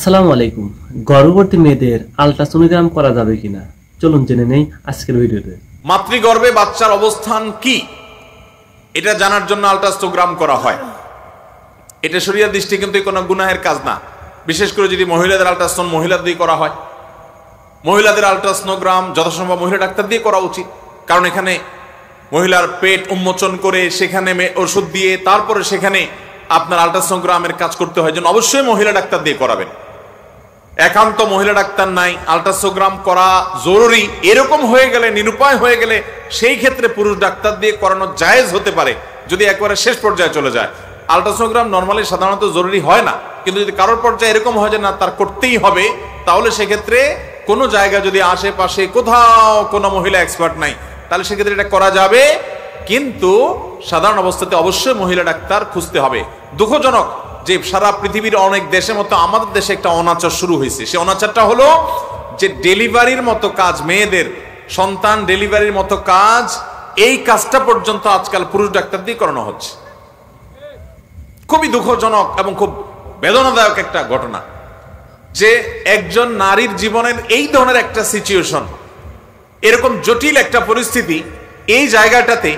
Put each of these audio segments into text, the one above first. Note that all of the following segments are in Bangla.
আসসালামু আলাইকুম। গর্ভবতী মেয়েদের আলট্রাসোনোগ্রাম করা যাবে কিনা চলুন জেনে নেই আজকের ভিডিওতে। মাতৃগর্ভে বাচ্চার অবস্থান কি এটা জানার জন্য আলট্রাসোনোগ্রাম করা হয়। এটা শরীয়তের দৃষ্টি কিন্তু কোনো গুনাহের কাজ না। বিশেষ করে যদি মহিলাদের আলট্রাসোন মহিলাদের দিয়ে করা হয়, মহিলাদের আলট্রাসোনোগ্রাম যথাসম্ভব মহিলা ডাক্তার দিয়ে করা উচিত। কারণ এখানে মহিলার পেট উন্মোচন করে সেখানে ওষুধ দিয়ে তারপরে সেখানে আপনার আলট্রাসোনোগ্রামের কাজ করতে হয়, যেন অবশ্যই মহিলা ডাক্তার দিয়ে করাবেন। একান্ত মহিলা ডাক্তার নাই, আলট্রাসোনোগ্রাম করা জরুরি এরকম হয়ে গেলে, নিরুপায় হয়ে গেলে সেই ক্ষেত্রে পুরুষ ডাক্তার দিয়ে করানো জায়েজ হতে পারে, যদি একবারে শেষ পর্যায়ে চলে যায়। আলট্রাসোনোগ্রাম নর্মালি সাধারণত জরুরি হয় না, কিন্তু যদি কারোর পর্যায়ে এরকম হয় যে না তার করতেই হবে, তাহলে সেক্ষেত্রে কোনো জায়গা যদি আশেপাশে কোথাও কোনো মহিলা এক্সপার্ট নাই, তাহলে সেক্ষেত্রে এটা করা যাবে। কিন্তু সাধারণ অবস্থাতে অবশ্যই মহিলা ডাক্তার খুঁজতে হবে। দুঃখজনক যে সারা পৃথিবীর অনেক দেশের মতো আমাদের দেশে একটা অনাচার শুরু হয়েছে। সেই অনাচারটা হলো যে ডেলিভারির মতো কাজ, মেয়েদের সন্তান ডেলিভারির মতো কাজ, এই কাজটা পর্যন্ত আজকাল পুরুষ ডাক্তার দিয়ে করানো হচ্ছে। খুবই দুঃখজনক এবং খুব বেদনাদায়ক একটা ঘটনা যে একজন নারীর জীবনের এই ধরনের একটা সিচুয়েশন, এরকম জটিল একটা পরিস্থিতি, এই জায়গাটাতে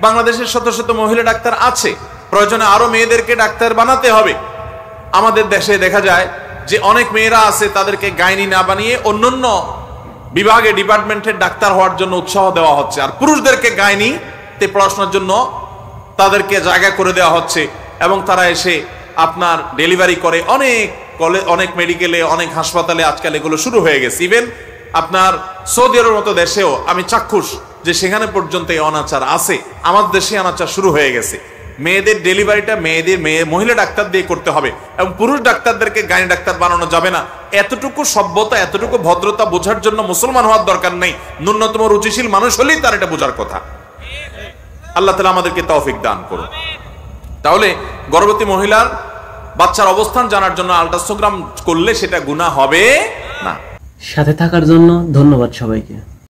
বাংলাদেশের শত শত মহিলা ডাক্তার আছে, প্রয়োজনে আরো মেয়েদেরকে ডাক্তার বানাতে হবে। আমাদের দেশে দেখা যায় যে অনেক মেয়েরা আছে, তাদেরকে গাইনি না বানিয়ে অন্যান্য বিভাগে ডিপার্টমেন্টের ডাক্তার হওয়ার জন্য উৎসাহ দেওয়া হচ্ছে, আর পুরুষদেরকে গাইনিতে পড়াশোনার জন্য তাদেরকে জায়গা করে দেওয়া হচ্ছে এবং তারা এসে আপনার ডেলিভারি করে। অনেক মেডিকেলে, অনেক হাসপাতালে আজকাল এগুলো শুরু হয়ে গেছে। ইভেন আপনার সৌদি আরবের মতো দেশেও আমি চাক্ষুষ যে সেখানে পর্যন্ত এই অনাচার আছে। আমার দেশে অনাচার শুরু হয়ে গেছে। মেয়েদের ডেলিভারিটা মহিলা ডাক্তার দিয়ে করতে হবে এবং পুরুষ ডাক্তারদেরকে গাইনি ডাক্তার বানানো যাবে না। এতটুকু সভ্যতা, এতটুকু ভদ্রতা বোঝার জন্য মুসলমান হওয়ার দরকার নেই, ন্যূনতম রুচিশীল মানুষ হলেই তার এটা বোঝার কথা। আল্লাহ তাআলা আমাদেরকে তৌফিক দান করুন। তাহলে গর্ভবতী মহিলার বাচ্চার অবস্থান জানার জন্য আলট্রাসোনোগ্রাম করলে সেটা গুনাহ হবে না। সাথে থাকার জন্য ধন্যবাদ সবাইকে।